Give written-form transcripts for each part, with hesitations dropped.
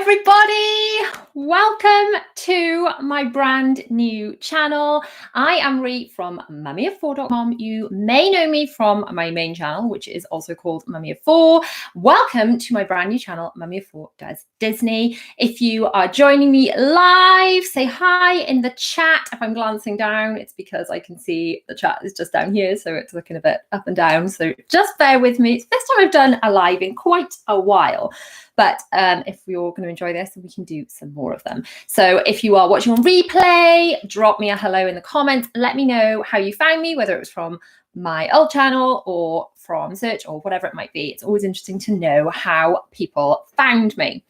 everybody, welcome to my brand new channel. I am Ree from mummyof4.com. You may know me from my main channel, which is also called Mummy of 4. Welcome to my brand new channel, Mummy of 4 Does Disney. If you are joining me live, say hi in the chat. If I'm glancing down, it's because I can see the chat is just down here, so it's looking a bit up and down. So just bear with me. It's the first time I've done a live in quite a while. But if you're going to enjoy this, we can do some more of them. So if you are watching on replay, drop me a hello in the comments. Let me know how you found me, whether it was from my old channel or from search or whatever it might be. It's always interesting to know how people found me.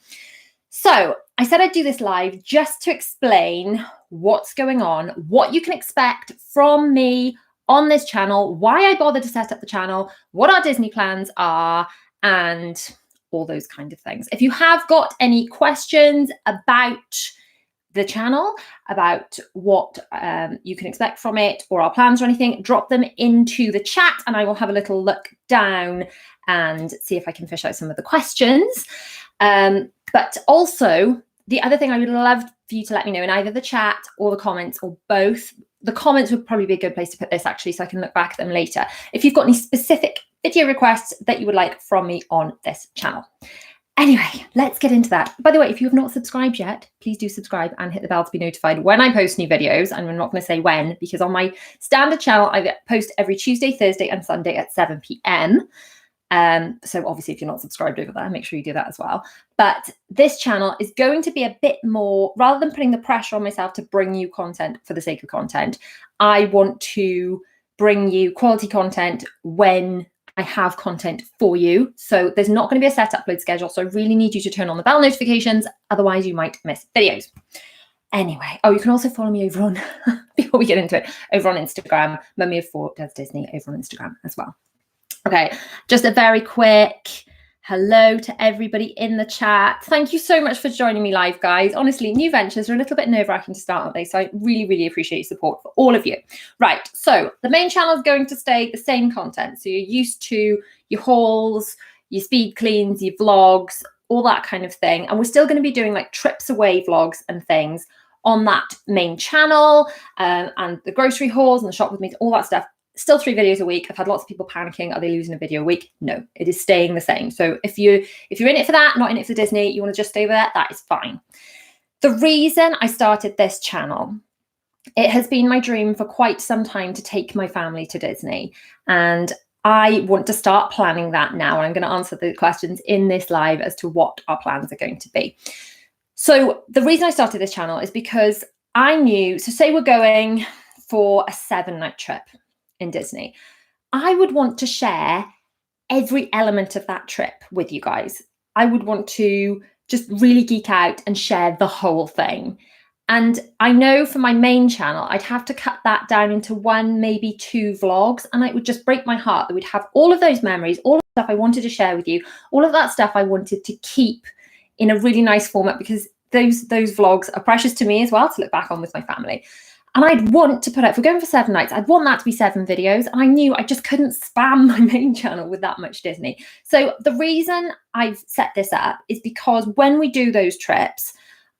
So I said I'd do this live just to explain what's going on, what you can expect from me on this channel, why I bothered to set up the channel, what our Disney plans are, and all those kind of things. If you have got any questions about the channel, about what you can expect from it or our plans or anything, drop them into the chat and I will have a little look down and see if I can fish out some of the questions. But also, the other thing I would love for you to let me know in either the chat or the comments or both. The comments would probably be a good place to put this actually, so I can look back at them later. If you've got any specific video requests that you would like from me on this channel. Anyway, let's get into that. By the way, if you have not subscribed yet, please do subscribe and hit the bell to be notified when I post new videos. And I'm not going to say when, because on my standard channel, I post every Tuesday, Thursday, and Sunday at 7 p.m. So obviously, if you're not subscribed over there, make sure you do that as well. But this channel is going to be a bit more, rather than putting the pressure on myself to bring you content for the sake of content, I want to bring you quality content when I have content for you. So there's not going to be a set upload schedule. So I really need you to turn on the bell notifications. Otherwise you might miss videos. Anyway, oh, you can also follow me over on, before we get into it, over on Instagram, Mummy of 4 Does Disney over on Instagram as well. Okay, just a very quick hello to everybody in the chat. Thank you so much for joining me live, guys. Honestly, new ventures are a little bit nerve-wracking to start, aren't they? So I really, really appreciate your support for all of you. Right, so the main channel is going to stay the same content. So you're used to your hauls, your speed cleans, your vlogs, all that kind of thing. And we're still going to be doing like trips away vlogs and things on that main channel, and the grocery hauls and the shop with me, all that stuff. Still 3 videos a week. I've had lots of people panicking. Are they losing a video a week? No, it is staying the same. So if you're in it for that, not in it for Disney, you want to just stay there, that is fine. The reason I started this channel, it has been my dream for quite some time to take my family to Disney. And I want to start planning that now. And I'm going to answer the questions in this live as to what our plans are going to be. So the reason I started this channel is because I knew, so say we're going for a 7-night trip in Disney, I would want to share every element of that trip with you guys. I would want to just really geek out and share the whole thing. And I know for my main channel, I'd have to cut that down into 1, maybe 2 vlogs. And it would just break my heart that we'd have all of those memories, all of the stuff I wanted to share with you, all of that stuff I wanted to keep in a really nice format, because those vlogs are precious to me as well to look back on with my family. And I'd want to put out, if we're going for 7 nights, I'd want that to be 7 videos. And I knew I just couldn't spam my main channel with that much Disney. So the reason I've set this up is because when we do those trips,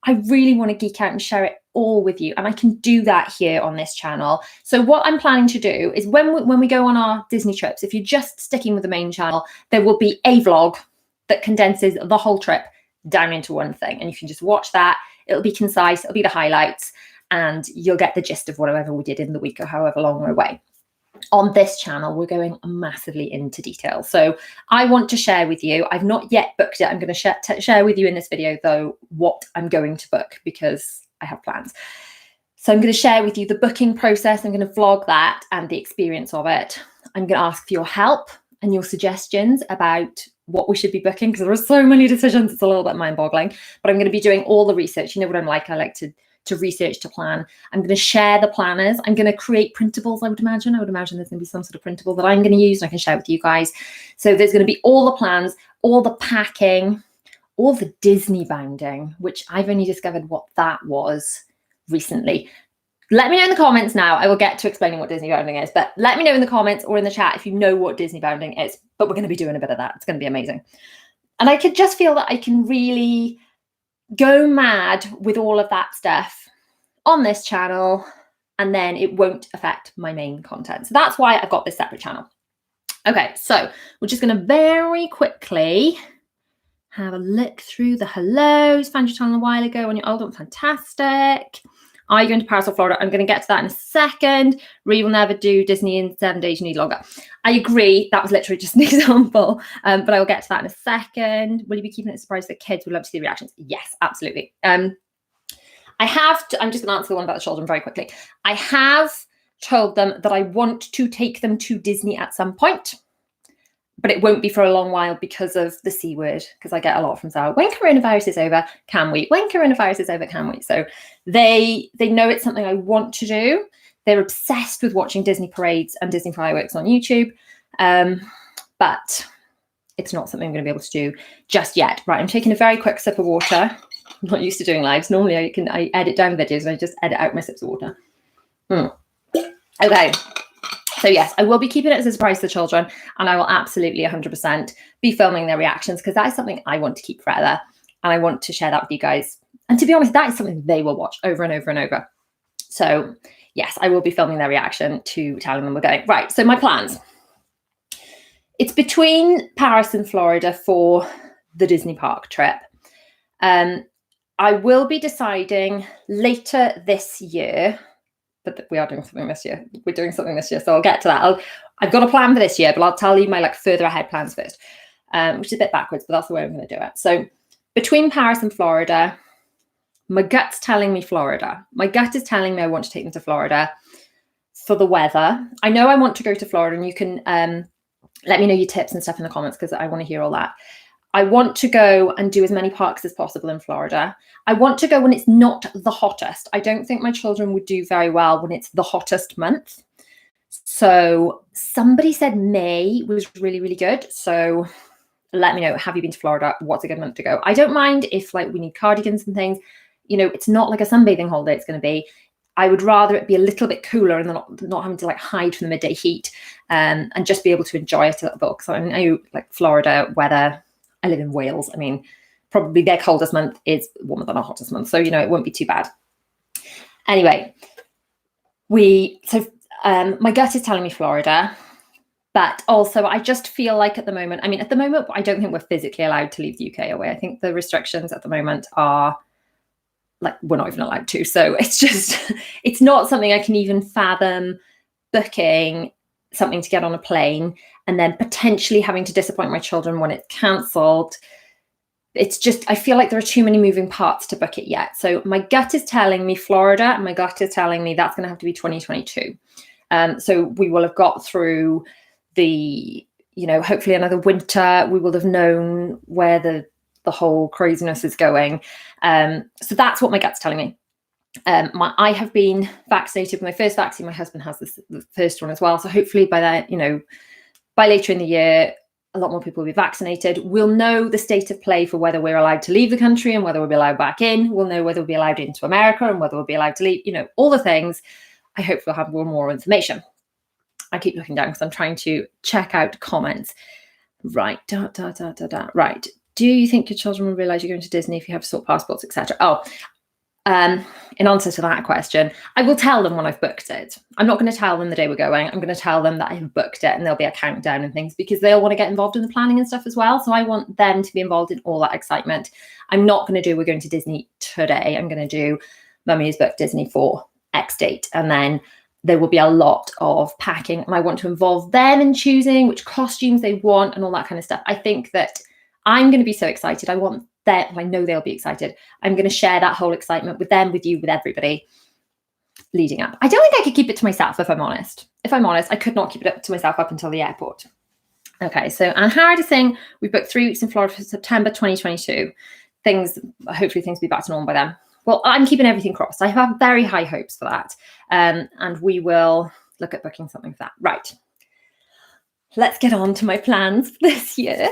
I really want to geek out and share it all with you. And I can do that here on this channel. So what I'm planning to do is when we go on our Disney trips, if you're just sticking with the main channel, there will be a vlog that condenses the whole trip down into one thing. And you can just watch that. It'll be concise. It'll be the highlights. And you'll get the gist of whatever we did in the week or however long we're away. On this channel, we're going massively into detail. So I want to share with you, I've not yet booked it. I'm going to share with you in this video, though, what I'm going to book because I have plans. So I'm going to share with you the booking process. I'm going to vlog that and the experience of it. I'm going to ask for your help and your suggestions about what we should be booking, because there are so many decisions. It's a little bit mind-boggling, but I'm going to be doing all the research. You know what I'm like. I like to research, to plan. I'm going to share the planners. I'm going to create printables, I would imagine. I would imagine there's going to be some sort of printable that I'm going to use and I can share with you guys. So there's going to be all the plans, all the packing, all the Disney bounding, which I've only discovered what that was recently. Let me know in the comments now. I will get to explaining what Disney bounding is, but let me know in the comments or in the chat if you know what Disney bounding is. But we're going to be doing a bit of that. It's going to be amazing. And I could just feel that I can really go mad with all of that stuff on this channel, and then it won't affect my main content. So that's why I've got this separate channel. Okay, so we're just going to very quickly have a look through the hellos. Found your channel a while ago on your old one. Fantastic. Are you going to Paris or Florida? I'm going to get to that in a second. Ree will never do Disney in 7 days. You need longer. I agree. That was literally just an example, but I will get to that in a second. Will you be keeping it a surprise for the kids? We'd love to see the reactions. Yes, absolutely. I'm just going to answer the one about the children very quickly. I have told them that I want to take them to Disney at some point, but it won't be for a long while because of the C word, because I get a lot from Sarah. When coronavirus is over, can we? When coronavirus is over, can we? So they know it's something I want to do. They're obsessed with watching Disney parades and Disney fireworks on YouTube, but it's not something I'm going to be able to do just yet. Right, I'm taking a very quick sip of water. I'm not used to doing lives. Normally I edit down videos and I just edit out my sips of water. Okay. So yes, I will be keeping it as a surprise to the children, and I will absolutely 100% be filming their reactions, because that is something I want to keep forever, and I want to share that with you guys. And to be honest, that is something they will watch over and over and over. So yes, I will be filming their reaction to telling them we're going. Right, so my plans. It's between Paris and Florida for the Disney park trip. I will be deciding later this year, but we are doing something this year. We're doing something this year, so I'll get to that. I've got a plan for this year, but I'll tell you my further ahead plans first, which is a bit backwards, but that's the way I'm going to do it. So between Paris and Florida, my gut's telling me Florida. My gut is telling me I want to take them to Florida for the weather. I know I want to go to Florida, and you can let me know your tips and stuff in the comments, because I want to hear all that. I want to go and do as many parks as possible in Florida. I want to go when it's not the hottest. I don't think my children would do very well when it's the hottest month. So somebody said May was really, really good. So let me know, have you been to Florida? What's a good month to go? I don't mind if we need cardigans and things. You know, it's not like a sunbathing holiday it's going to be. I would rather it be a little bit cooler and not having to hide from the midday heat, and just be able to enjoy it a little bit. Because I know Florida weather, I live in Wales. I mean, probably their coldest month is warmer than our hottest month. So, it won't be too bad. Anyway, my gut is telling me Florida, but also I just feel like at the moment, I don't think we're physically allowed to leave the UK away. I think the restrictions at the moment are we're not even allowed to. So it's not something I can even fathom booking something to get on a plane and then potentially having to disappoint my children when it's cancelled. It's just, I feel like there are too many moving parts to book it yet. So my gut is telling me Florida, and my gut is telling me that's going to have to be 2022. So we will have got through the, hopefully another winter. We will have known where the whole craziness is going. So that's what my gut's telling me. I have been vaccinated with my first vaccine. My husband has the first one as well. So hopefully by then, by later in the year, a lot more people will be vaccinated. We'll know the state of play for whether we're allowed to leave the country and whether we'll be allowed back in. We'll know whether we'll be allowed into America and whether we'll be allowed to leave, all the things. I hope we'll have more information. I keep looking down because I'm trying to check out comments. Right. Right. Do you think your children will realize you're going to Disney if you have to sort passports, etc.? In answer to that question, I will tell them when I've booked it. I'm not going to tell them the day we're going. I'm going to tell them that I've booked it, and there'll be a countdown and things, because they'll want to get involved in the planning and stuff as well. So I want them to be involved in all that excitement. I'm not going to do, we're going to Disney today. I'm going to do, Mummy has booked Disney for X date. And then there will be a lot of packing, and I want to involve them in choosing which costumes they want and all that kind of stuff. I think that I'm going to be so excited. I want them, I know they'll be excited. I'm going to share that whole excitement with them, with you, with everybody leading up. I don't think I could keep it to myself, if I'm honest. If I'm honest, I could not keep it up to myself up until the airport. Okay, so Anne Howard is saying we booked 3 weeks in Florida for September 2022. Hopefully things will be back to normal by then. Well, I'm keeping everything crossed. I have very high hopes for that. And we will look at booking something for that. Right. Let's get on to my plans for this year.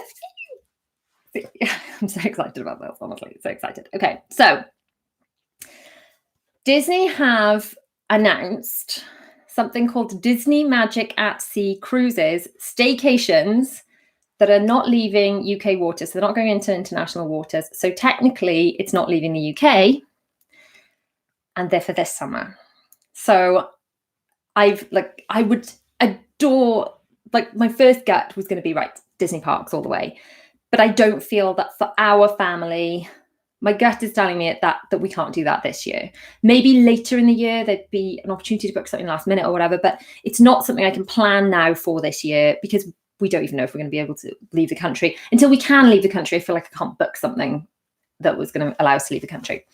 I'm so excited about this, honestly. So excited. Okay, so Disney have announced something called Disney Magic at Sea Cruises Staycations that are not leaving UK waters. So they're not going into international waters. So technically it's not leaving the UK, and they're for this summer. So I would adore, like, my first gut was going to be, right, Disney parks all the way. But I don't feel that for our family, my gut is telling me that we can't do that this year. Maybe later in the year, there'd be an opportunity to book something last minute or whatever, but it's not something I can plan now for this year, because we don't even know if we're going to be able to leave the country. Until we can leave the country, I feel like I can't book something that was going to allow us to leave the country.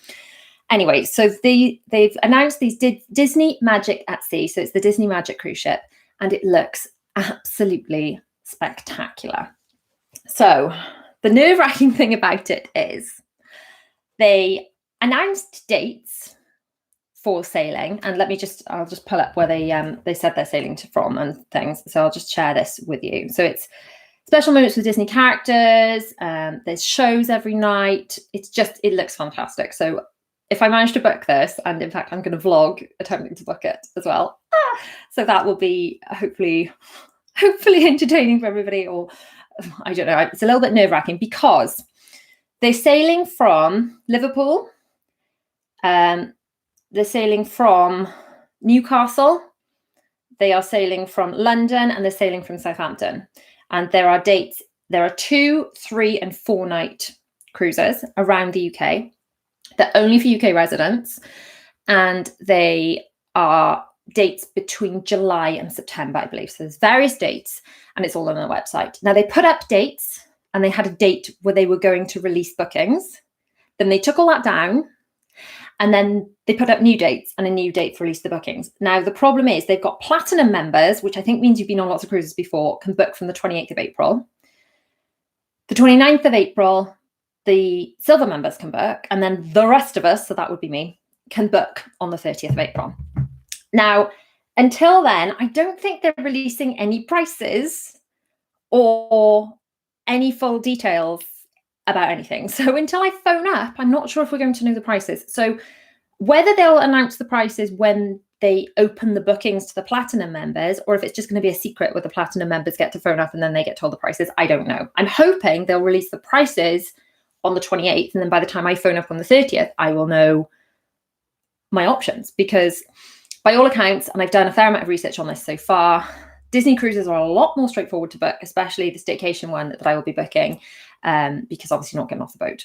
Anyway, so they've announced these Disney Magic at Sea. So it's the Disney Magic cruise ship, and it looks absolutely spectacular. So the nerve-wracking thing about it is they announced dates for sailing, and I'll just pull up where they said they're sailing from and things. So I'll just share this with you. So it's special moments with Disney characters. There's shows every night. It looks fantastic. So if I manage to book this, and in fact I'm going to vlog attempting to book it as well, so that will be hopefully entertaining for everybody. Or I don't know, it's a little bit nerve-wracking because they're sailing from Liverpool, they're sailing from Newcastle, they are sailing from London, and they're sailing from Southampton. And there are 2, 3, and 4 night cruises around the UK. They're only for UK residents, and they are dates between July and September, I believe. So there's various dates, and it's all on their website. Now, they put up dates, and they had a date where they were going to release bookings. Then they took all that down, and then they put up new dates and a new date for release the bookings. Now, the problem is they've got platinum members, which I think means you've been on lots of cruises before, can book from the 28th of April. The 29th of April, the silver members can book, and then the rest of us, so that would be me, can book on the 30th of April. Now, until then, I don't think they're releasing any prices or any full details about anything. So until I phone up, I'm not sure if we're going to know the prices. So whether they'll announce the prices when they open the bookings to the platinum members, or if it's just going to be a secret where the platinum members get to phone up and then they get told the prices, I don't know. I'm hoping they'll release the prices on the 28th, and then by the time I phone up on the 30th, I will know my options, because by all accounts, and I've done a fair amount of research on this so far, Disney cruises are a lot more straightforward to book, especially the staycation one that I will be booking, because obviously not getting off the boat.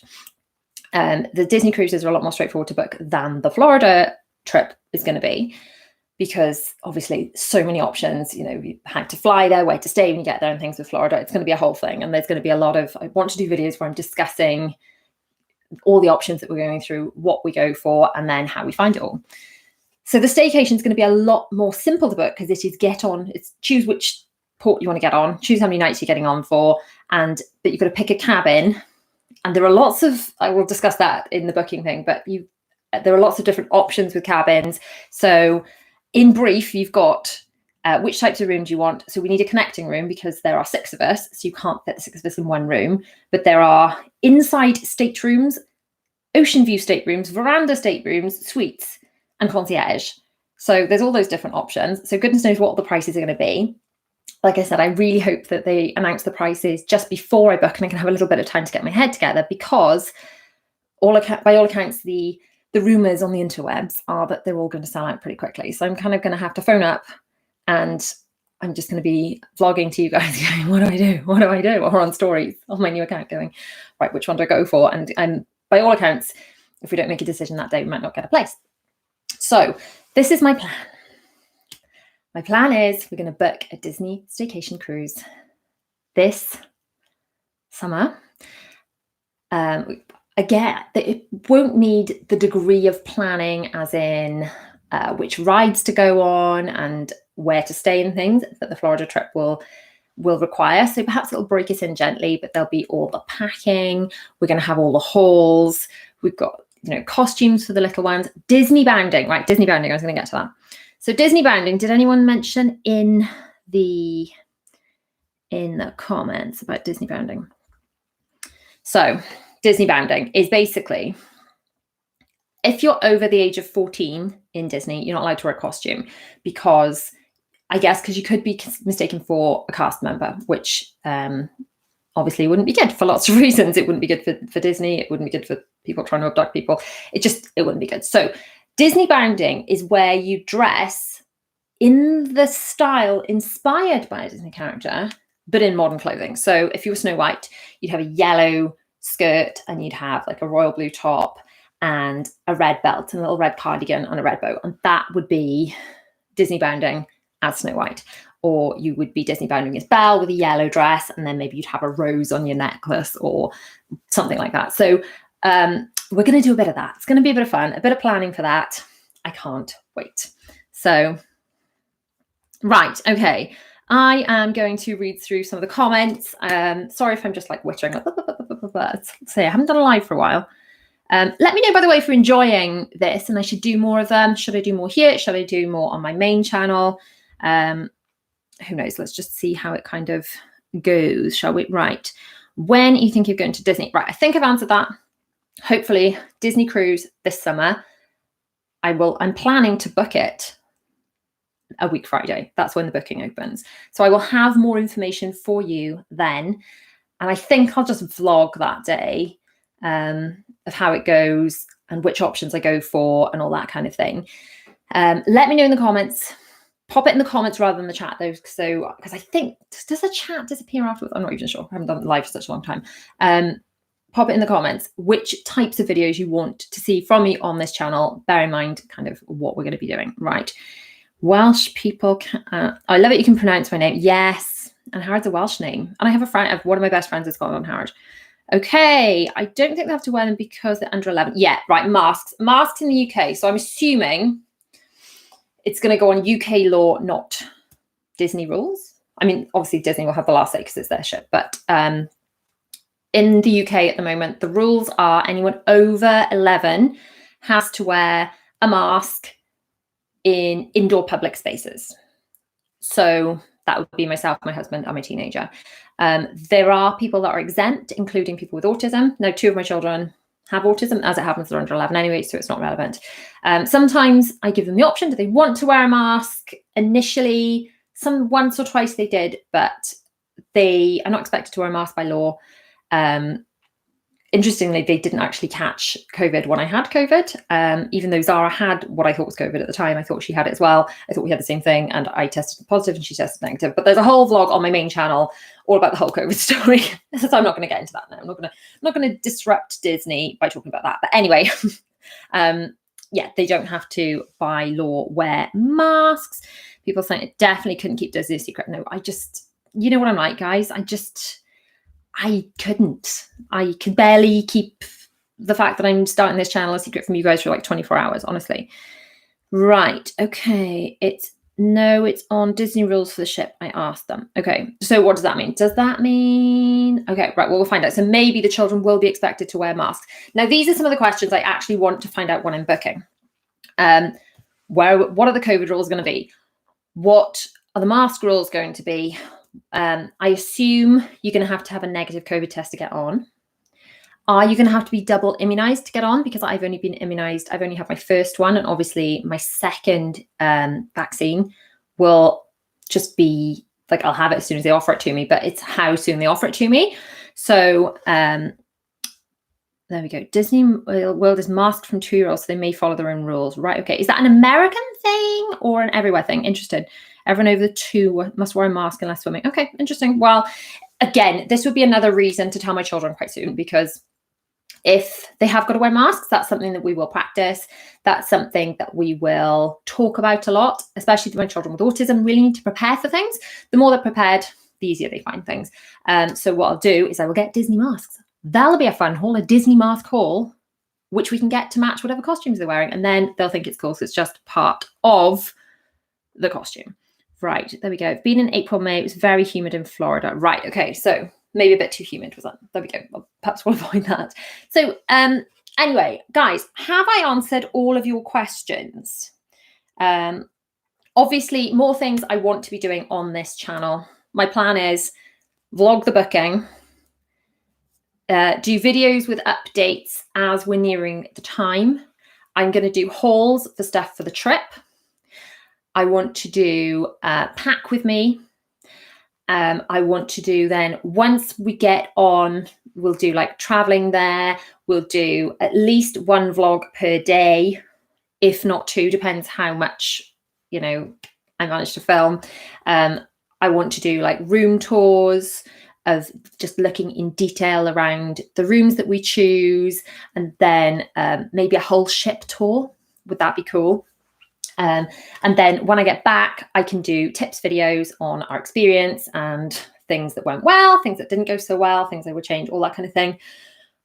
The Disney cruises are a lot more straightforward to book than the Florida trip is going to be, because obviously so many options, you how to fly there, where to stay when you get there and things with Florida. It's going to be a whole thing. And there's going to be a lot of, I want to do videos where I'm discussing all the options that we're going through, what we go for, and then how we find it all. So the staycation is going to be a lot more simple to book, because it is it's choose which port you want to get on, choose how many nights you're getting on for, but you've got to pick a cabin. And there are lots of, I will discuss that in the booking thing, but there are lots of different options with cabins. So in brief, you've got which types of rooms you want. So we need a connecting room, because there are 6 of us, so you can't fit the 6 of us in one room. But there are inside staterooms, ocean view staterooms, veranda staterooms, suites, and concierge. So there's all those different options. So goodness knows what the prices are going to be. Like I said, I really hope that they announce the prices just before I book, and I can have a little bit of time to get my head together, because by all accounts, the rumors on the interwebs are that they're all going to sell out pretty quickly. So I'm kind of going to have to phone up, and I'm just going to be vlogging to you guys going, what do I do? What do I do? Or on stories on my new account going, right, which one do I go for? And by all accounts, if we don't make a decision that day, we might not get a place. So this is my plan. My plan is we're going to book a Disney staycation cruise this summer. Again, it won't need the degree of planning as in which rides to go on and where to stay and things that the Florida trip will require. So perhaps it'll break us in gently, but there'll be all the packing. We're going to have all the halls. We've got, costumes for the little ones. Disney bounding, right? Disney bounding, I was going to get to that. So Disney bounding, did anyone mention in the comments about Disney bounding? So Disney bounding is basically, if you're over the age of 14 in Disney, you're not allowed to wear a costume, because you could be mistaken for a cast member, which obviously wouldn't be good for lots of reasons. It wouldn't be good for Disney. It wouldn't be good for people trying to abduct people. It wouldn't be good. So Disney bounding is where you dress in the style inspired by a Disney character, but in modern clothing. So if you were Snow White, you'd have a yellow skirt and you'd have like a royal blue top and a red belt and a little red cardigan and a red bow. And that would be Disney bounding as Snow White. Or you would be Disney bounding as Belle with a yellow dress, and then maybe you'd have a rose on your necklace or something like that. So we're going to do a bit of that. It's going to be a bit of fun, a bit of planning for that. I can't wait. So, right, okay. I am going to read through some of the comments. Sorry if I'm just like wittering. Say I haven't done a live for a while. Let me know, by the way, if you're enjoying this and I should do more of them. Should I do more here? Should I do more on my main channel? Who knows? Let's just see how it kind of goes, shall we? Right. When you think you're going to Disney? Right. I think I've answered that. Hopefully Disney cruise this summer. I'm planning to book it a week Friday. That's when the booking opens. So I will have more information for you then. And I think I'll just vlog that day of how it goes and which options I go for and all that kind of thing. Let me know in the comments. Pop it in the comments rather than the chat though. So, because I think, does the chat disappear afterwards? I'm not even sure. I haven't done live for such a long time. Pop it in the comments which types of videos you want to see from me on this channel. Bear in mind kind of what we're going to be doing. Right. Welsh people. I love it. You can pronounce my name. Yes. And Harrod's a Welsh name. And I have a friend, one of my best friends is called Harrod. Okay. I don't think they have to wear them because they're under 11. Yeah. Right. Masks in the UK. So I'm assuming it's going to go on UK law, not Disney rules. I mean, obviously Disney will have the last say because it's their ship. But in the UK at the moment, the rules are anyone over 11 has to wear a mask in indoor public spaces. So that would be myself, my husband, and my teenager. There are people that are exempt, including people with autism. Now, 2 of my children have autism. As it happens, they're under 11 anyway, so it's not relevant. Sometimes I give them the option. Do they want to wear a mask? Initially, once or twice they did, but they are not expected to wear a mask by law. Interestingly, they didn't actually catch COVID when I had COVID, even though Zara had what I thought was COVID at the time. I thought she had it as well. I thought we had the same thing, and I tested positive and she tested negative. But there's a whole vlog on my main channel all about the whole COVID story. So I'm not going to get into that now. I'm not going to disrupt Disney by talking about that. But anyway, yeah, they don't have to, by law, wear masks. People saying it definitely couldn't keep Disney a secret. No, you know what I'm like, guys. I couldn't. I could barely keep the fact that I'm starting this channel a secret from you guys for like 24 hours, honestly. Right. Okay. It's on Disney rules for the ship. I asked them. Okay. So what does that mean? Does that mean... Okay. Right. Well, we'll find out. So maybe the children will be expected to wear masks. Now, these are some of the questions I actually want to find out when I'm booking. What are the COVID rules going to be? What are the mask rules going to be? I assume you're going to have a negative COVID test to get on. Are you going to have to be double immunized to get on? Because I've only been immunized. I've only had my first one. And obviously my second vaccine will just be like, I'll have it as soon as they offer it to me, but it's how soon they offer it to me. So there we go. Disney World is masked from 2-year-olds, so they may follow their own rules. Right. Okay. Is that an American thing or an everywhere thing? Interested. Everyone over 2 must wear a mask unless swimming. Okay, interesting. Well, again, this would be another reason to tell my children quite soon, because if they have got to wear masks, that's something that we will practice. That's something that we will talk about a lot, especially my children with autism really need to prepare for things. The more they're prepared, the easier they find things. So what I'll do is I will get Disney masks. That'll be a fun haul, a Disney mask haul, which we can get to match whatever costumes they're wearing. And then they'll think it's cool. So it's just part of the costume. Right, there we go. I've been in April, May. It was very humid in Florida. Right, okay, so maybe a bit too humid, was that? There we go. Well, perhaps we'll avoid that. So anyway, guys, have I answered all of your questions? Obviously, more things I want to be doing on this channel. My plan is vlog the booking, do videos with updates as we're nearing the time. I'm going to do hauls for stuff for the trip. I want to do pack with me. I want to do then, once we get on, we'll do like traveling there. We'll do at least one vlog per day, if not two, depends how much, you know, I manage to film. I want to do like room tours of just looking in detail around the rooms that we choose, and then maybe a whole ship tour. Would that be cool? And then when I get back, I can do tips videos on our experience and things that went well, things that didn't go so well, things I would change, all that kind of thing.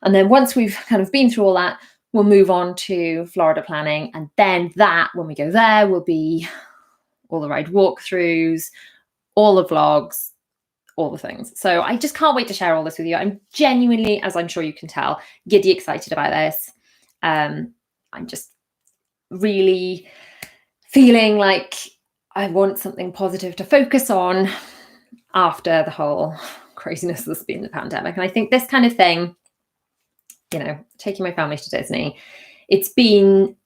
And then once we've kind of been through all that, we'll move on to Florida planning. And then that, when we go there, will be all the ride walkthroughs, all the vlogs, all the things. So I just can't wait to share all this with you. I'm genuinely, as I'm sure you can tell, giddy excited about this. I'm just really feeling like I want something positive to focus on after the whole craziness that's been the pandemic. And I think this kind of thing, you know, taking my family to Disney, it's been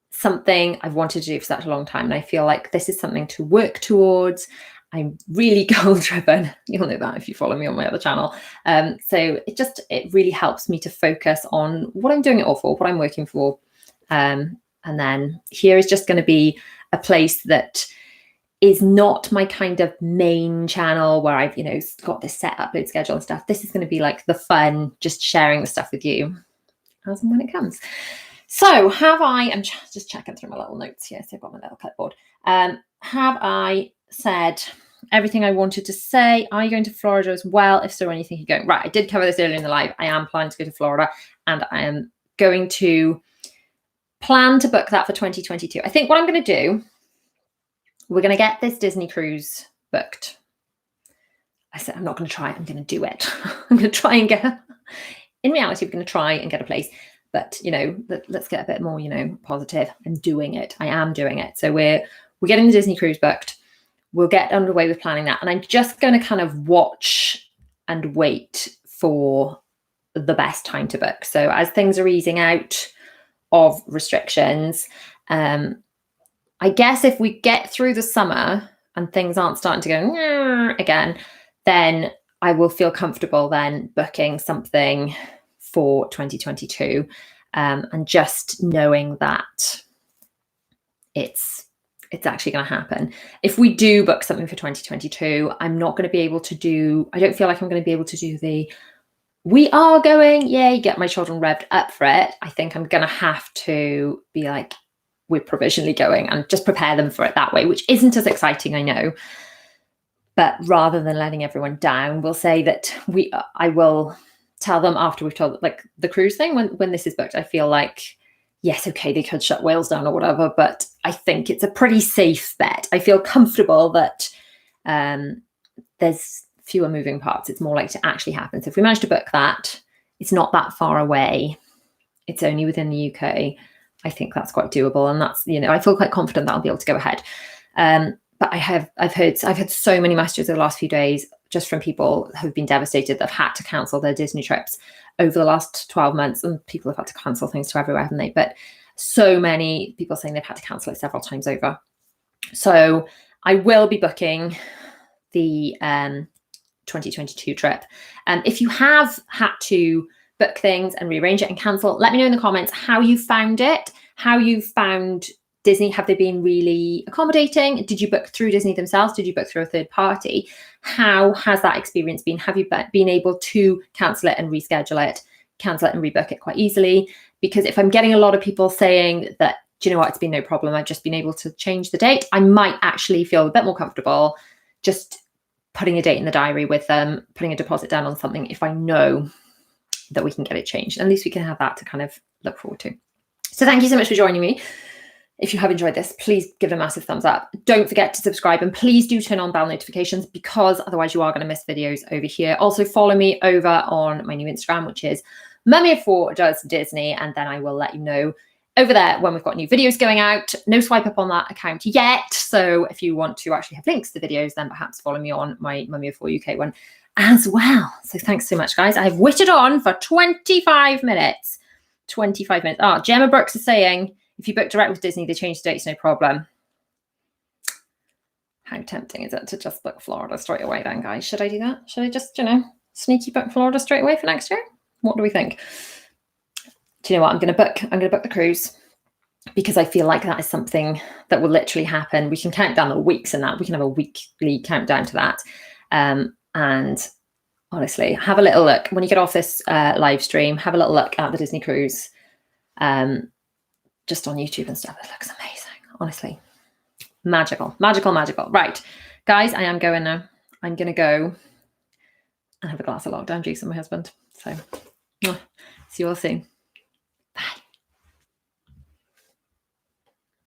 something I've wanted to do for such a long time. And I feel like this is something to work towards. I'm really goal driven. You'll know that if you follow me on my other channel. So it really helps me to focus on what I'm doing it all for, what I'm working for. And then here is just going to be a place that is not my kind of main channel where I've, you know, got this set upload schedule and stuff. This is going to be like the fun, just sharing the stuff with you as and when it comes. So I'm just checking through my little notes here. So I've got my little clipboard. Have I said everything I wanted to say? Are you going to Florida as well? If so, when are you thinking going? Right, I did cover this earlier in the live. I am planning to go to Florida, and I am going to plan to book that for 2022. I think what I'm going to do, we're going to get this Disney cruise booked. I said, I'm not going to try it. I'm going to do it. I'm going to try and in reality, we're going to try and get a place. But, you know, let's get a bit more, you know, positive. I'm doing it. I am doing it. So we're getting the Disney cruise booked. We'll get underway with planning that. And I'm just going to kind of watch and wait for the best time to book. So as things are easing out of restrictions, I guess if we get through the summer and things aren't starting to go again, then I will feel comfortable then booking something for 2022, and just knowing that it's actually going to happen. If we do book something for 2022, I'm not going to be able to do, I don't feel like I'm going to be able to do we are going, yay, get my children revved up for it. I think I'm going to have to be like, we're provisionally going, and just prepare them for it that way, which isn't as exciting, I know. But rather than letting everyone down, we'll say that I will tell them after we've told, like, the cruise thing, when this is booked, I feel like, yes, okay, they could shut Wales down or whatever, but I think it's a pretty safe bet. I feel comfortable that there's fewer moving parts. It's more likely to actually happen. So if we manage to book that, it's not that far away. It's only within the UK. I think that's quite doable, and that's, you know, I feel quite confident that I'll be able to go ahead. But I've had so many messages over the last few days just from people who've been devastated that have had to cancel their Disney trips over the last 12 months, and people have had to cancel things to everywhere, haven't they? But so many people saying they've had to cancel it several times over. So I will be booking the 2022 trip. If you have had to book things and rearrange it and cancel, let me know in the comments how you found it, how you found Disney. Have they been really accommodating? Did you book through Disney themselves? Did you book through a third party? How has that experience been? Have you been able to cancel it and reschedule it, cancel it and rebook it quite easily? Because if I'm getting a lot of people saying that, do you know what, it's been no problem, I've just been able to change the date, I might actually feel a bit more comfortable just putting a date in the diary with them, putting a deposit down on something if I know that we can get it changed. At least we can have that to kind of look forward to. So thank you so much for joining me. If you have enjoyed this, please give it a massive thumbs up. Don't forget to subscribe, and please do turn on bell notifications, because otherwise you are going to miss videos over here. Also follow me over on my new Instagram, which is Mummy of 4 Does Disney, and then I will let you know over there when we've got new videos going out. No swipe up on that account yet. So if you want to actually have links to the videos, then perhaps follow me on my Mummy of 4 UK one as well. So thanks so much, guys. I've witched on for 25 minutes. 25 minutes. Oh, Gemma Brooks is saying, if you book direct with Disney, they change the dates, no problem. How tempting is it to just book Florida straight away then, guys? Should I do that? Should I just, sneaky book Florida straight away for next year? What do we think? Do you know what? I'm going to book the cruise, because I feel like that is something that will literally happen. We can count down the weeks and that. We can have a weekly countdown to that. And honestly, have a little look. When you get off this live stream, have a little look at the Disney cruise, just on YouTube and stuff. It looks amazing, honestly. Magical, magical, magical. Right, guys, I am going now. I'm going to go and have a glass of lockdown juice with my husband. So, see you all soon. Bye.